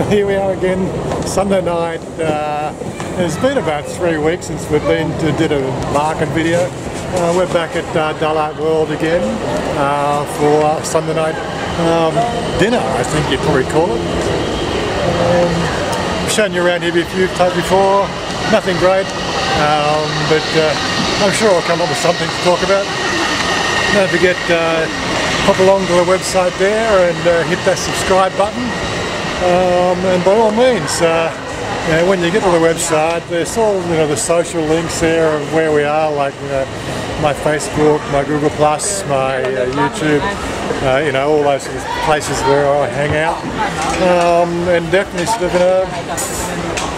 Here we are again, Sunday night. It's been about 3 weeks since we've did a market video. We're back at Dull Art World again for Sunday night dinner, I think you'd probably call it. I've shown you around here a few times before, nothing great, but I'm sure I'll come up with something to talk about. Don't forget, pop along to the website there and hit that subscribe button. And by all means, when you get to the website, there's all the social links there of where we are, like my Facebook, my Google Plus, my YouTube, all those sort of places where I hang out. And definitely sort of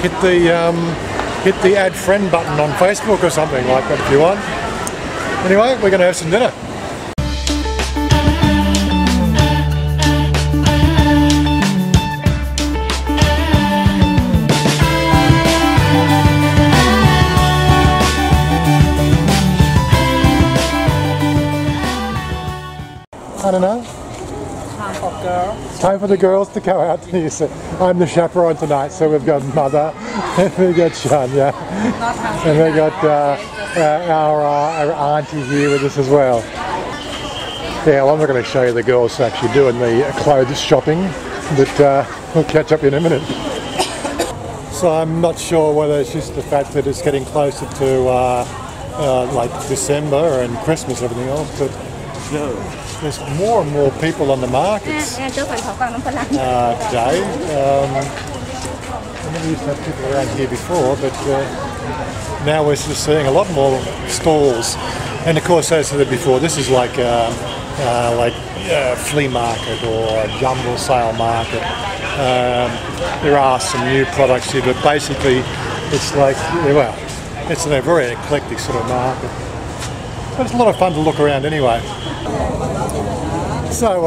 hit the add friend button on Facebook or something like that if you want. Anyway, we're going to have some dinner. I don't know. Time for girls. Time for the girls to go out. I'm the chaperone tonight, so we've got Mother, and we've got Chanya, and we've got our auntie here with us as well. Yeah, well, I'm not going to show you the girls actually doing the clothes shopping, but we'll catch up in a minute. So I'm not sure whether it's just the fact that it's getting closer to like December and Christmas and everything else, but there's more and more people on the markets today. I never used to have people around here before, but now we're just seeing a lot more stalls. And of course, as I said before, this is like a flea market or a jumble sale market. There are some new products here, but basically it's like, well, it's a very eclectic sort of market. But it's a lot of fun to look around anyway. So,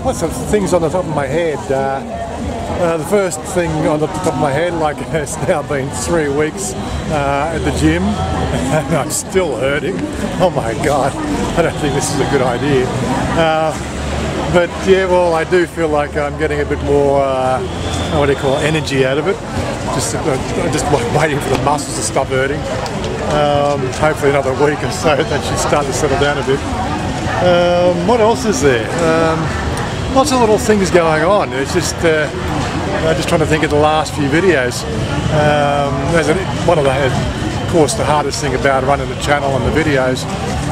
lots of things on the top of my head. The first thing on the top of my head, like it's now been 3 weeks at the gym, and I'm still hurting. Oh my God, I don't think this is a good idea. But yeah, well, I do feel like I'm getting a bit more, what do you call it, energy out of it. Just waiting for the muscles to stop hurting. Hopefully another week or so that should start to settle down a bit. What else is there? Lots of little things going on. It's just just trying to think of the last few videos. Of course, the hardest thing about running the channel and the videos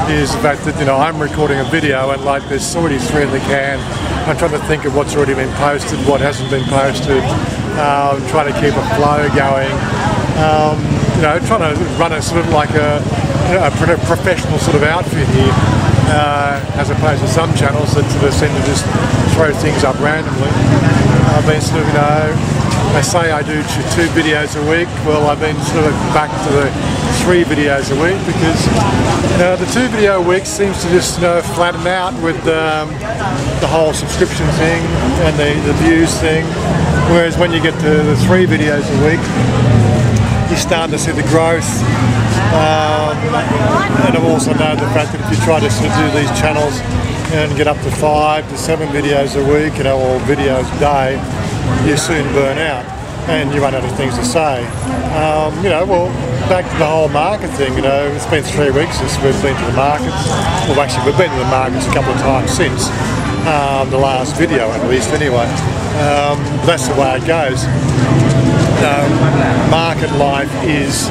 is the fact that I'm recording a video and like there's already 3 in the can. I'm trying to think of what's already been posted, what hasn't been posted. Trying to keep a flow going. Trying to run a sort of like a professional sort of outfit here, as opposed to some channels that sort of seem to just throw things up randomly. I've been sort of, I say I do 2 videos a week. Well, I've been sort of back to the 3 videos a week because the 2 video a week seems to just flatten out with the whole subscription thing and the views thing. Whereas when you get to the 3 videos a week, you're starting to see the growth. And I've also known the fact that if you try to sort of do these channels and get up to 5 to 7 videos a week, or videos a day, you soon burn out and you run out of things to say. Well, back to the whole market thing, it's been 3 weeks since we've been to the markets. Well, actually, we've been to the markets a couple of times since the last video, at least anyway. That's the way it goes. Market life is,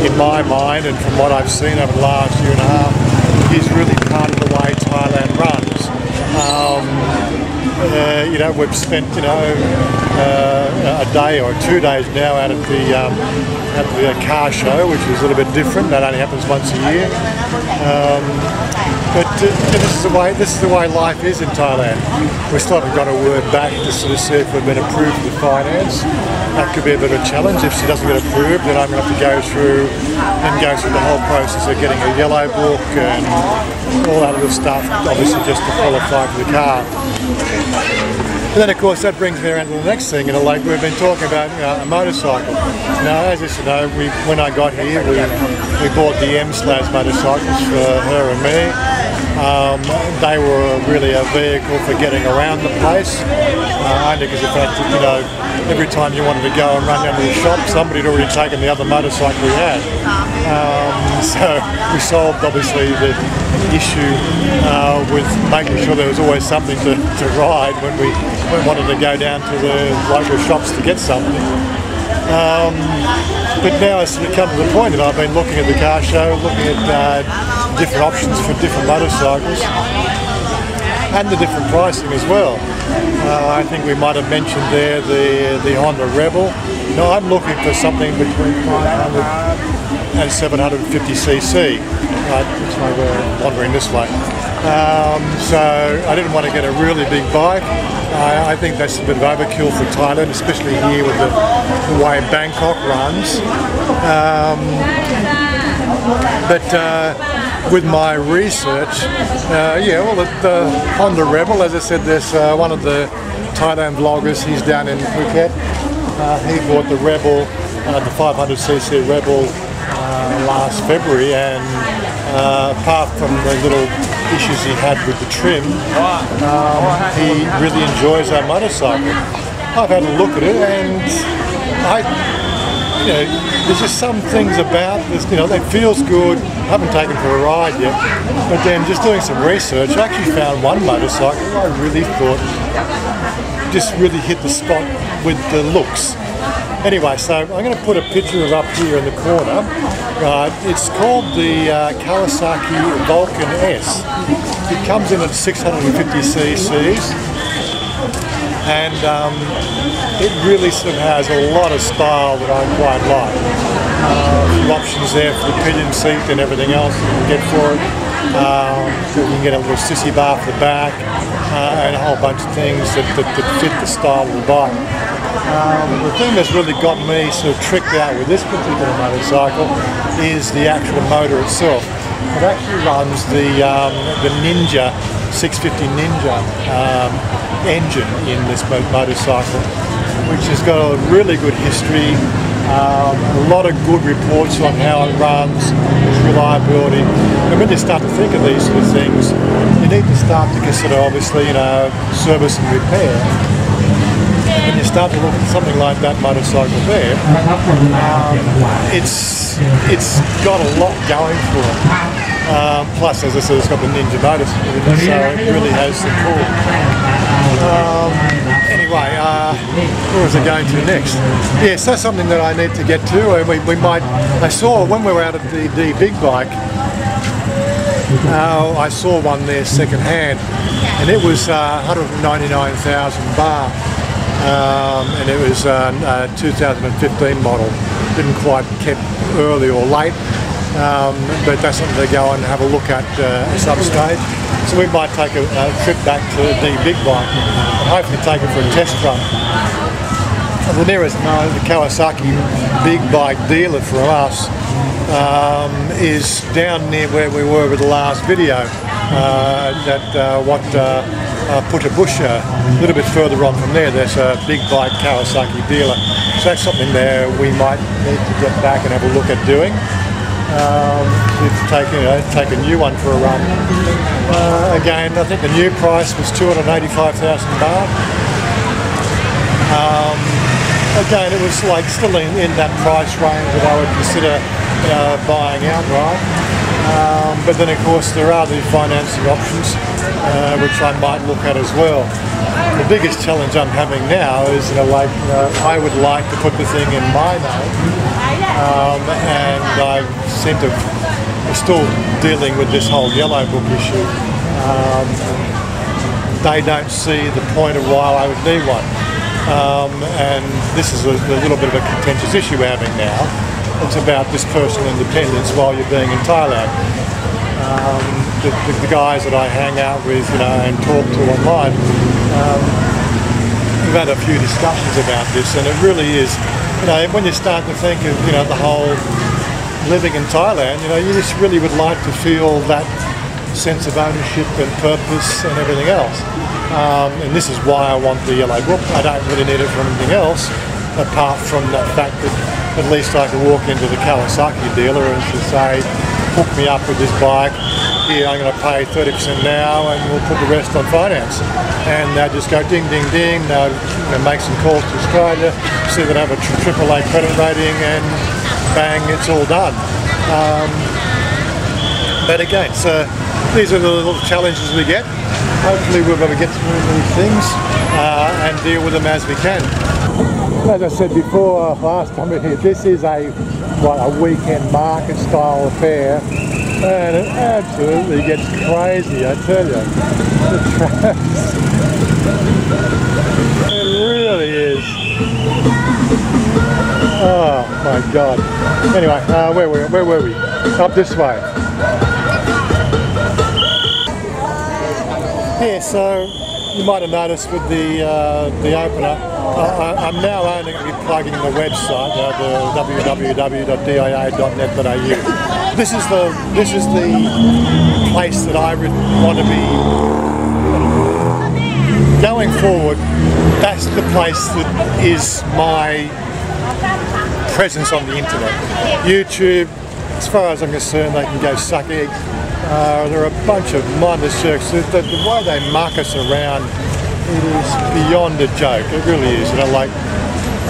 in my mind, and from what I've seen over the last year and a half, is really part of the way Thailand runs. We've spent a day or 2 days now out at the car show, which is a little bit different. That only happens once a year. But this is the way life is in Thailand. We still haven't got a word back to sort of see if we've been approved for the finance. That could be a bit of a challenge. If she doesn't get approved, then I'm going to have to go through the whole process of getting a yellow book and all that other stuff, obviously just to qualify for the car. And then of course that brings me around to the next thing, like we've been talking about a motorcycle. Now, as you know, when I got here, we bought the M-Slash motorcycles for her and me. They were really a vehicle for getting around the place, only because of the fact that, you know, every time you wanted to go and run down to the shop, somebody had already taken the other motorcycle we had. So we solved, obviously, the issue with making sure there was always something to ride when we wanted to go down to the local shops to get something. But now it's come to the point that I've been looking at the car show, looking at different options for different motorcycles and the different pricing as well. I think we might have mentioned there the Honda Rebel. You know, I'm looking for something between 500 and 750cc. Right, looks like we're wandering this way. So I didn't want to get a really big bike. I think that's a bit of overkill for Thailand, especially here with the way Bangkok runs. But with my research, yeah, well, the Honda Rebel, as I said, there's one of the Thailand vloggers, he's down in Phuket. He bought the Rebel, the 500cc Rebel last February, and apart from the little issues he had with the trim, he really enjoys our motorcycle. I've had a look at it, and you know, there's just some things about this, you know, it feels good. I haven't taken it for a ride yet, but then just doing some research, I actually found one motorcycle I really thought just really hit the spot with the looks. Anyway, so I'm going to put a picture of up here in the corner. It's called the Kawasaki Vulcan S. It comes in at 650cc's, and it really sort of has a lot of style that I quite like. A few options there for the pillion seat and everything else you can get for it. You can get a little sissy bar for the back, and a whole bunch of things that fit the style of the bike. The thing that's really got me sort of tricked out with this particular motorcycle is the actual motor itself. It actually runs the Ninja 650 Ninja engine in this motorcycle, which has got a really good history, a lot of good reports on how it runs, its reliability. And when you start to think of these sort of things, you need to start to consider, obviously, you know, service and repair. When you start to look at something like that motorcycle there, it's got a lot going for it. Plus, as I said, it's got the Ninja motor, so it really has some pull. Anyway, where was I going to next? Yes, that's something that I need to get to. I saw when we were out at the big bike, I saw one there second hand, and it was 199,000 baht. And it was a 2015 model. Didn't quite keep early or late, but that's something to go and have a look at some stage. So we might take a trip back to the big bike and hopefully take it for a test run. The nearest the Kawasaki big bike dealer for us is down near where we were with the last video. Busher, a little bit further on from there, there's a big bike Kawasaki dealer. So that's something there we might need to get back and have a look at doing. Take a new one for a run. Again, I think the new price was 285,000 baht. Again, it was like still in that price range that I would consider buying outright. But then of course there are the financing options, which I might look at as well. The biggest challenge I'm having now is, I would like to put the thing in my name, and I seem to be still dealing with this whole yellow book issue. They don't see the point of why I would need one, and this is a little bit of a contentious issue we're having now. It's about this personal independence while you're being in Thailand. The guys that I hang out with, and talk to online, we've had a few discussions about this, and it really is, when you start to think of, the whole living in Thailand, you just really would like to feel that sense of ownership and purpose and everything else. And this is why I want the yellow book. I don't really need it for anything else, apart from that fact that at least I can walk into the Kawasaki dealer and to say, hook me up with this bike. here, I'm going to pay 30% now and we'll put the rest on finance. And they'll just go ding, ding, ding, they'll make some calls to Australia, see that I have a AAA credit rating, and bang, it's all done. But again, so these are the little challenges we get. Hopefully we'll be able to get through these things and deal with them as we can. As I said before, last time we were here, this is a weekend market style affair, and it absolutely gets crazy, I tell you. The traps. It really is. Oh my God. Anyway, where were we? Up this way. Yeah, so you might have noticed with the opener, I'm now only going to be plugging the website, the www.dia.net.au. This is the place that I want to be going forward. That's the place that is my presence on the internet. YouTube, as far as I'm concerned, they can go suck eggs. There are a bunch of mindless jerks. The way they muck us around, it is beyond a joke. It really is. You know, like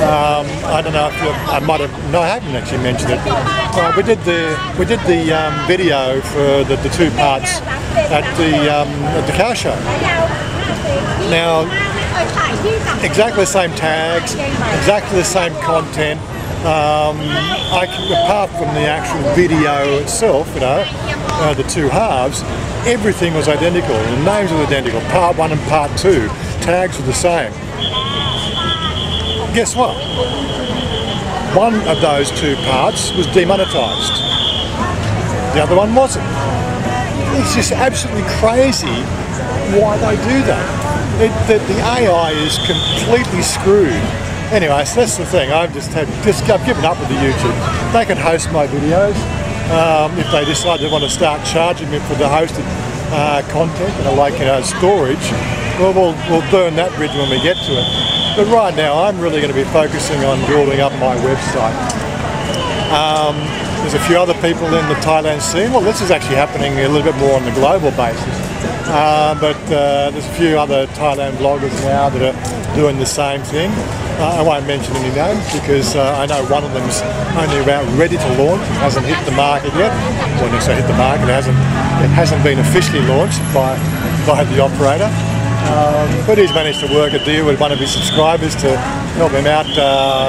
I don't know if I might have. No, I haven't actually mentioned it. We did the video for the 2 parts at the car show. Now, exactly the same tags, exactly the same content. Apart from the actual video itself, you know, the 2 halves, everything was identical. The names were identical. Part 1 and Part 2. Tags were the same. Guess what? One of those 2 parts was demonetised. The other one wasn't. It's just absolutely crazy why they do that. The AI is completely screwed. Anyway, so that's the thing. I've given up with the YouTube. They can host my videos. If they decide they want to start charging me for the hosted content, like storage, well, we'll burn that bridge when we get to it. But right now, I'm really going to be focusing on building up my website. There's a few other people in the Thailand scene. Well, this is actually happening a little bit more on the global basis. But there's a few other Thailand bloggers now that are doing the same thing. I won't mention any names because I know one of them's only about ready to launch. It hasn't hit the market yet. Well, next I hit the market, it hasn't been officially launched by the operator. But he's managed to work a deal with one of his subscribers to help him out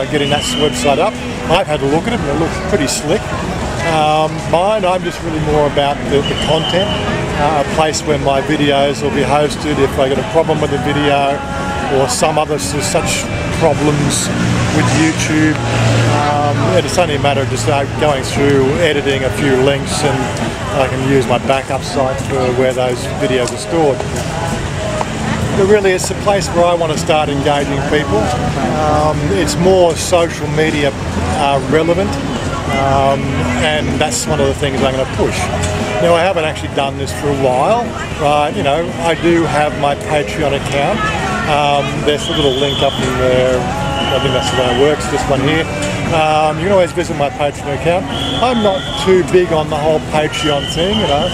getting that website up. I've had a look at it and it looks pretty slick. Mine, I'm just really more about the content, a place where my videos will be hosted if I get a problem with a video or some other such problems with YouTube. It's only a matter of just going through, editing a few links, and I can use my backup sites for where those videos are stored. But really it's a place where I want to start engaging people. It's more social media relevant, and that's one of the things I'm going to push. Now, I haven't actually done this for a while, right? You know, I do have my Patreon account. There's a little link up in there. I think that's the way it works, this one here. You can always visit my Patreon account. I'm not too big on the whole Patreon thing, you know.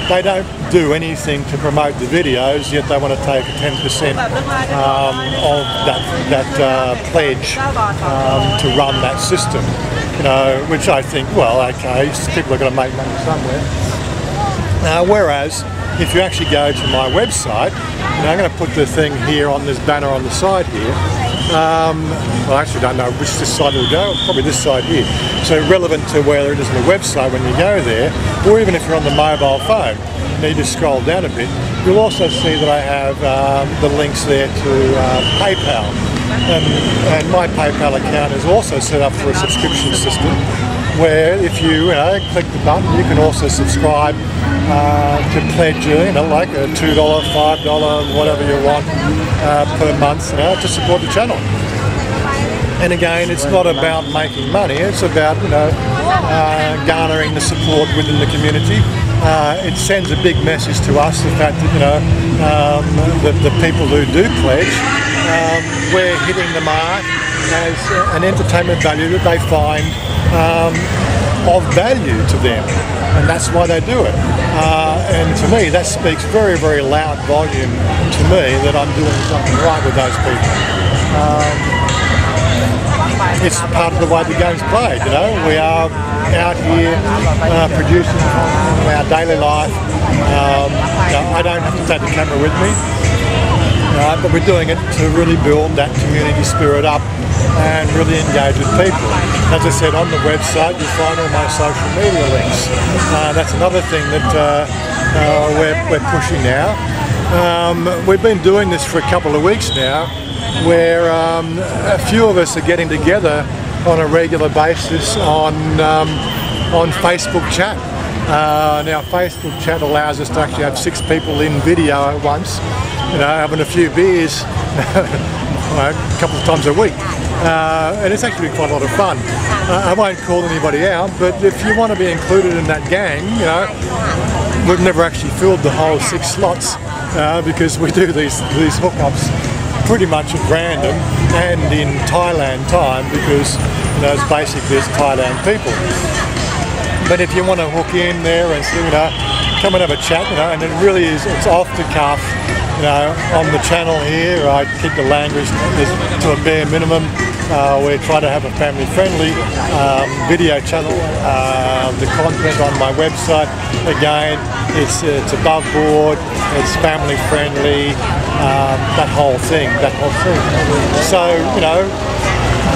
They don't do anything to promote the videos, yet they want to take 10% of that pledge to run that system. You know, which I think, well, okay, people are going to make money somewhere. Whereas, if you actually go to my website, you know, I'm going to put the thing here on this banner on the side here. Well, I actually don't know which this side will go, probably this side here. So relevant to where it is on the website when you go there, or even if you're on the mobile phone, you need to scroll down a bit. You'll also see that I have the links there to PayPal. And my PayPal account is also set up for a subscription system where if you click the button, you can also subscribe to pledge, like a $2, $5, whatever you want per month, to support the channel. And again, it's not about making money; it's about garnering the support within the community. It sends a big message to us, the fact that the people who do pledge, we're hitting the mark as an entertainment value that they find of value to them, and that's why they do it. And to me, that speaks very, very loud volume to me that I'm doing something right with those people. It's part of the way the game's played, you know. We are out here producing our daily life. I don't have to take the camera with me, but we're doing it to really build that community spirit up and really engage with people. As I said, on the website you'll find all my social media links. That's another thing that we're pushing now. We've been doing this for a couple of weeks now, where a few of us are getting together on a regular basis on Facebook chat. Now Facebook chat allows us to actually have 6 people in video at once, you know, having a few beers a couple of times a week. And it's actually quite a lot of fun. I won't call anybody out, but if you want to be included in that gang, you know, we've never actually filled the whole 6 slots because we do these hookups pretty much at random and in Thailand time, because you know it's basically it's Thailand people. But if you want to hook in there and you know, come and have a chat, you know, and it really is, it's off the cuff. You know, on the channel here, I keep the language to a bare minimum. We try to have a family-friendly video channel. The content on my website, again, it's above board, it's family-friendly, that whole thing. So, you know,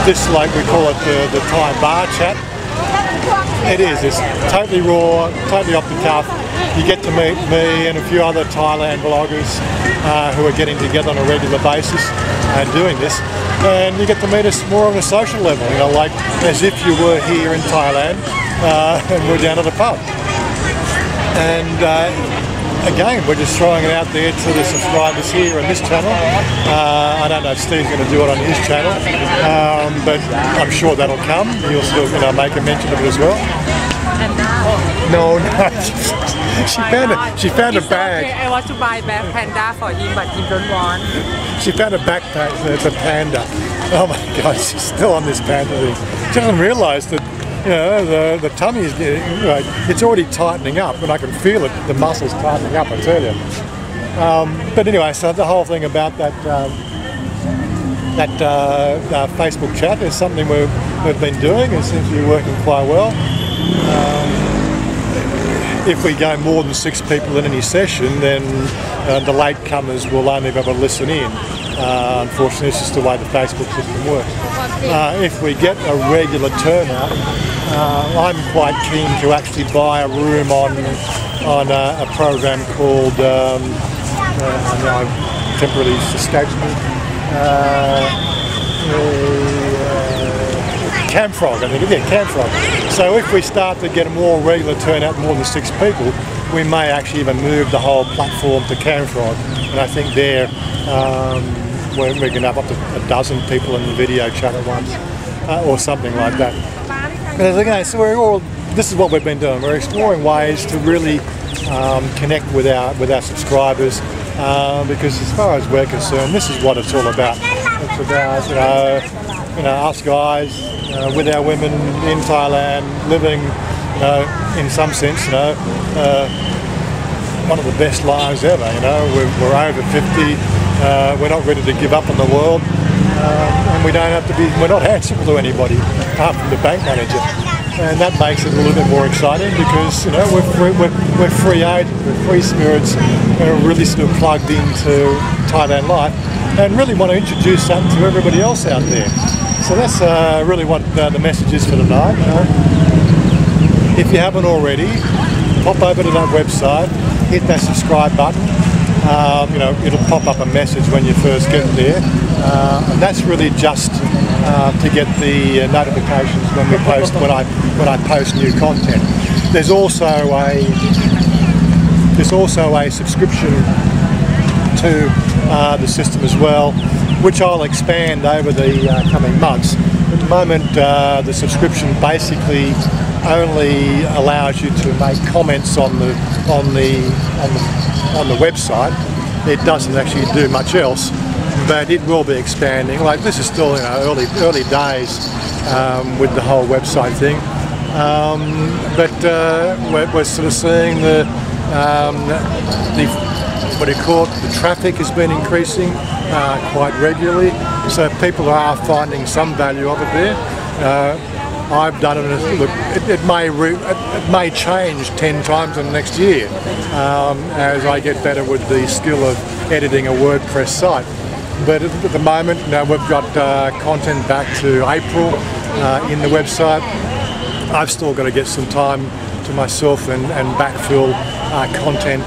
this, like we call it the Thai bar chat. It is. It's totally raw, totally off the cuff. You get to meet me and a few other Thailand vloggers who are getting together on a regular basis and doing this. And you get to meet us more on a social level, you know, like as if you were here in Thailand and we're down at the pub. And again, we're just throwing it out there to the subscribers here on this channel. I don't know if Steve's going to do it on his channel, but I'm sure that'll come. He'll still, you know, make a mention of it as well. No. She found a bag. Okay, I want to buy back panda for him, but he don't want. She found a backpack that's a panda. Oh my God, she's still on this panda thing. She doesn't realise that, you know, the tummy is getting, like, it's already tightening up, and I can feel it, the muscles tightening up, I tell you. But anyway, so the whole thing about that Facebook chat is something we've been doing. It seems to be working quite well. If we go more than 6 people in any session, then the latecomers will only be able to listen in. Unfortunately, it's just the way the Facebook system works. If we get a regular turnout, I'm quite keen to actually buy a room on a program called, now temporarily escapes me, Camfrog, I think, yeah, Camfrog. So if we start to get a more regular turnout, more than 6 people, we may actually even move the whole platform to Camfrog. And I think there we can have up to a dozen people in the video chat at once, or something like that. But again, so this is what we've been doing. We're exploring ways to really connect with our subscribers, because as far as we're concerned, this is what it's all about. It's about, you know, us guys with our women in Thailand, living, in some sense, one of the best lives ever. You know, we're over 50. We're not ready to give up on the world, and we don't have to be. We're not answerable to anybody apart from the bank manager, and that makes it a little bit more exciting because, you know, we're free agents, we're free spirits, and we're really sort of plugged into Thailand life, and really want to introduce that to everybody else out there. So that's really what the message is for tonight. If you haven't already, pop over to that website, hit that subscribe button. You know, it'll pop up a message when you first get there, and that's really just to get the notifications when we post, when I post new content. There's also a subscription to the system as well, which I'll expand over the coming months. At the moment, the subscription basically only allows you to make comments on the website. It doesn't actually do much else, but it will be expanding. Like, this is still, you know, early days with the whole website thing. But we're sort of seeing the what do you call it? The traffic has been increasing quite regularly, so people are finding some value of it there. I've done it. Look, it may change 10 times in the next year as I get better with the skill of editing a WordPress site. But at the moment, we've got content back to April in the website. I've still got to get some time to myself and backfill content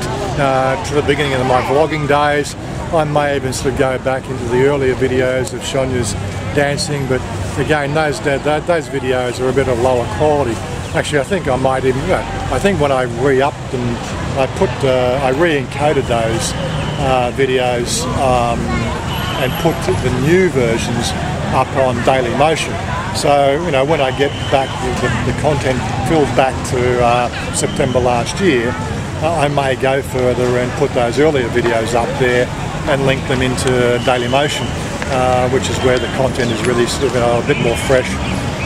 to the beginning of my vlogging days. I may even sort of go back into the earlier videos of Chanya's dancing, but again, those videos are a bit of lower quality. Actually, I think I might even, I think when I re-upped and I re-encoded those videos and put the new versions up on Dailymotion. So, when I get back, the content filled back to September last year, I may go further and put those earlier videos up there and link them into Dailymotion, which is where the content is really sort of a bit more fresh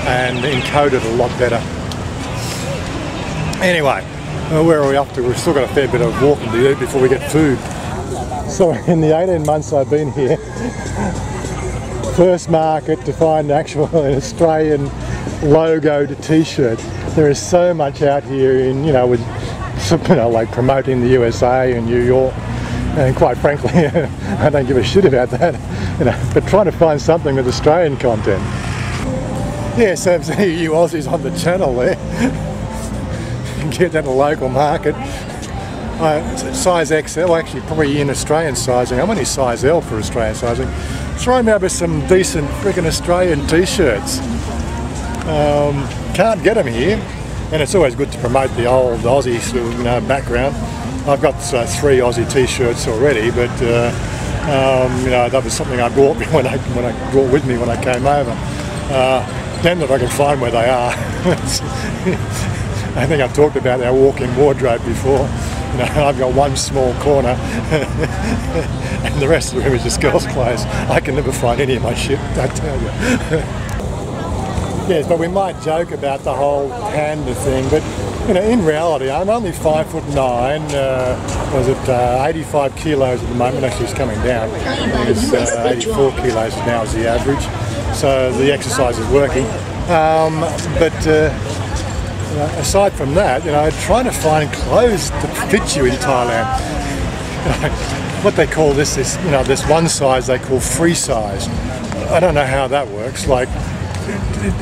and encoded a lot better. Anyway, where are we up to? We've still got a fair bit of walking to do before we get food. So in the 18 months I've been here, first market to find an actual Australian logoed t-shirt. There is so much out here in, with like promoting the USA and New York, and quite frankly I don't give a shit about that, but trying to find something with Australian content. Yeah, so you Aussies on the channel there, you can get that at a local market. Size XL, actually probably in Australian sizing. I'm only size L for Australian sizing. Throw me over some decent freaking Australian t-shirts. Can't get them here, and it's always good to promote the old Aussie sort of, background. I've got 3 Aussie t-shirts already, but that was something I bought when I brought with me when I came over. Then that I can find where they are. I think I've talked about our walk-in wardrobe before. I've got one small corner and the rest of the room is just girls' clothes. I can never find any of my shit, I tell you. Yes, but we might joke about the whole panda thing, but in reality, I'm only 5'9", 85 kilos at the moment. Actually, it's coming down. It's 84 kilos now is the average, so the exercise is working. Aside from that, trying to find clothes that fit you in Thailand. What they call this one size they call free size. I don't know how that works. Like,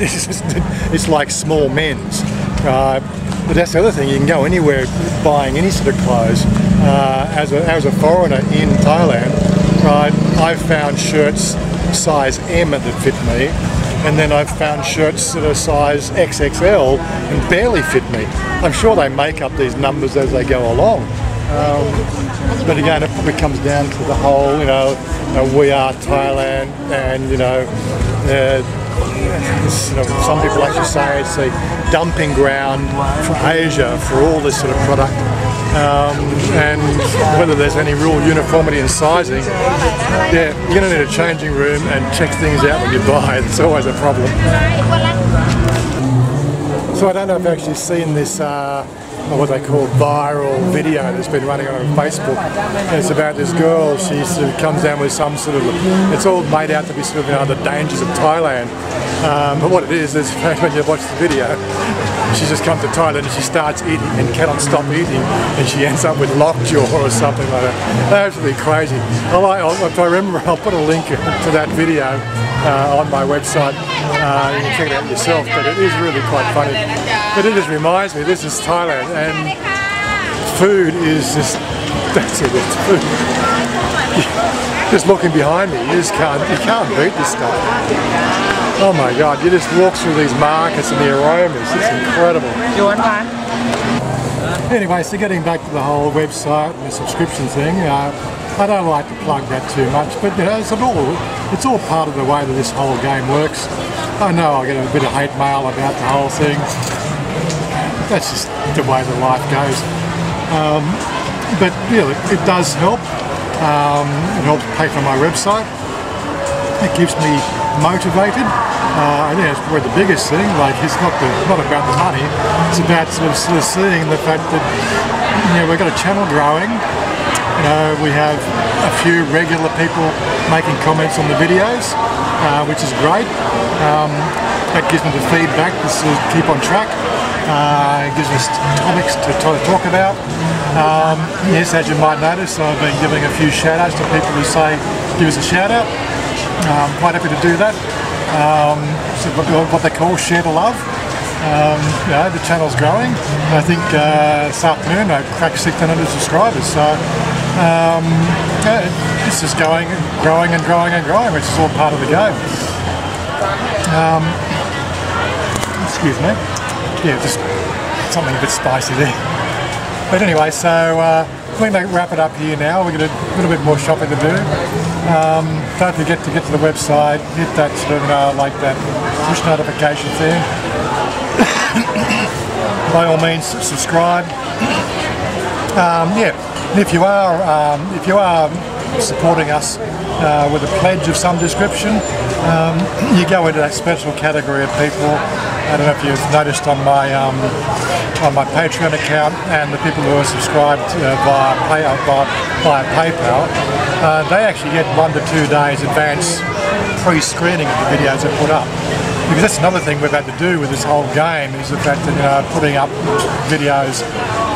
it's like small men's. But that's the other thing. You can go anywhere buying any sort of clothes. As a foreigner in Thailand, right? I've found shirts size M that fit me. And then I've found shirts that are size XXL and barely fit me. I'm sure they make up these numbers as they go along. But again, it probably comes down to the whole, we are Thailand, and some people actually say it's a dumping ground for Asia for all this sort of product. And whether there's any real uniformity in sizing, yeah, you're going to need a changing room and check things out when you buy. It's always a problem. So I don't know if you've actually seen this what they call viral video that's been running on Facebook. And it's about this girl. She sort of comes down with some sort of, it's all made out to be sort of the dangers of Thailand. But what it is when you watch the video, she just comes to Thailand and she starts eating and cannot stop eating, and she ends up with lockjaw or something like that. Absolutely crazy. If I remember, I'll put a link to that video on my website. You can check it out yourself, but it is really quite funny. But it just reminds me, this is Thailand, and food is just, that's it, it's food. Just looking behind me, you can't beat this stuff. Oh my God, you just walk through these markets and the aromas, it's incredible. You want one? Anyway, so getting back to the whole website and the subscription thing, I don't like to plug that too much, but it's all part of the way that this whole game works. I know I'll get a bit of hate mail about the whole thing. That's just the way the life goes. But it does help. It helps pay for my website. It gives me motivated. I think that's probably the biggest thing. Like, it's not about the money. It's about sort of seeing the fact that, you know, we've got a channel growing. You know, we have a few regular people making comments on the videos, which is great. That gives me the feedback to sort of keep on track. It gives us topics to talk about. Yes, as you might notice, I've been giving a few shout outs to people who say, give us a shout out. I'm quite happy to do that. So what they call share to love. You know, the channel's growing. I think this afternoon I cracked 1,600 subscribers. So yeah, it's just growing and growing, which is all part of the game. Excuse me. Yeah, just something a bit spicy there. But anyway, so we're going to wrap it up here now. We've got a little bit more shopping to do. Don't forget to get to the website, hit that sort of like that push notification thing. By all means, subscribe. Yeah, if you are supporting us with a pledge of some description, you go into that special category of people. I don't know if you've noticed on my Patreon account, and the people who are subscribed via PayPal, they actually get 1 to 2 days advance pre-screening of the videos I put up. Because that's another thing we've had to do with this whole game, is the fact that, you know, putting up videos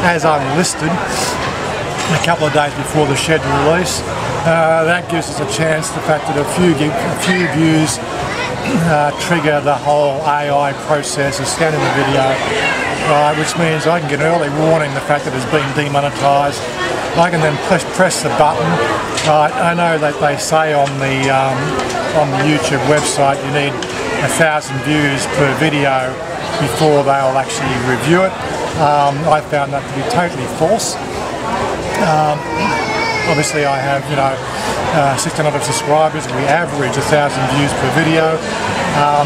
as unlisted a couple of days before the scheduled release. That gives us a chance, the fact that a few views trigger the whole AI process of scanning the video, which means I can get an early warning the fact that it's been demonetised. I can then press the button. I know that they say on the YouTube website you need 1,000 views per video before they'll actually review it. I found that to be totally false. Obviously I have, you know, 1,600 subscribers. We average 1,000 views per video,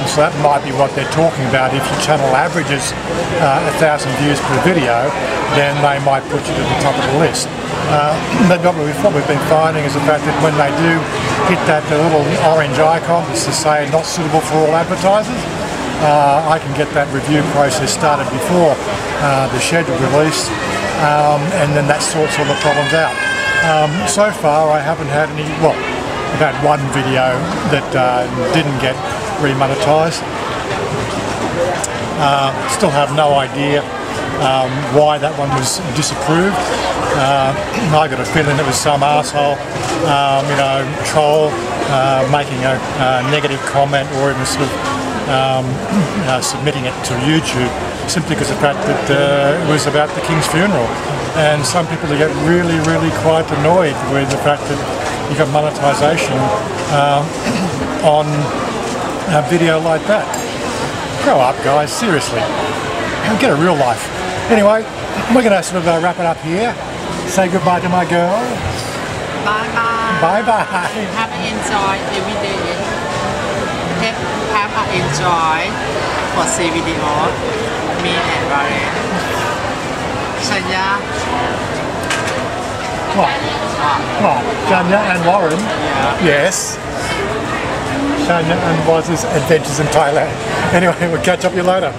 so that might be what they're talking about. If your channel averages 1,000 views per video, then they might put you to the top of the list. But what we've been finding is the fact that when they do hit that little orange icon to say not suitable for all advertisers, I can get that review process started before the scheduled release, and then that sorts all the problems out. So far I haven't had any, well, I've had one video that didn't get remonetised. Still have no idea why that one was disapproved. I got a feeling it was some arsehole, you know, troll making a negative comment, or even sort of submitting it to YouTube simply because of the fact that it was about the King's funeral. And some people get really quite annoyed with the fact that you got monetisation on a video like that. Grow up, guys, seriously. Get a real life. Anyway, we're going to sort of wrap it up here. Say goodbye to my girl. Bye bye. Bye bye. Have a enjoy every day. Have a enjoy for see video. Me and Ryan. Chanya. What? Chanya and Warren? Yeah. Yes. Chanya and Wazza's Adventures in Thailand. Anyway, we'll catch up with you later.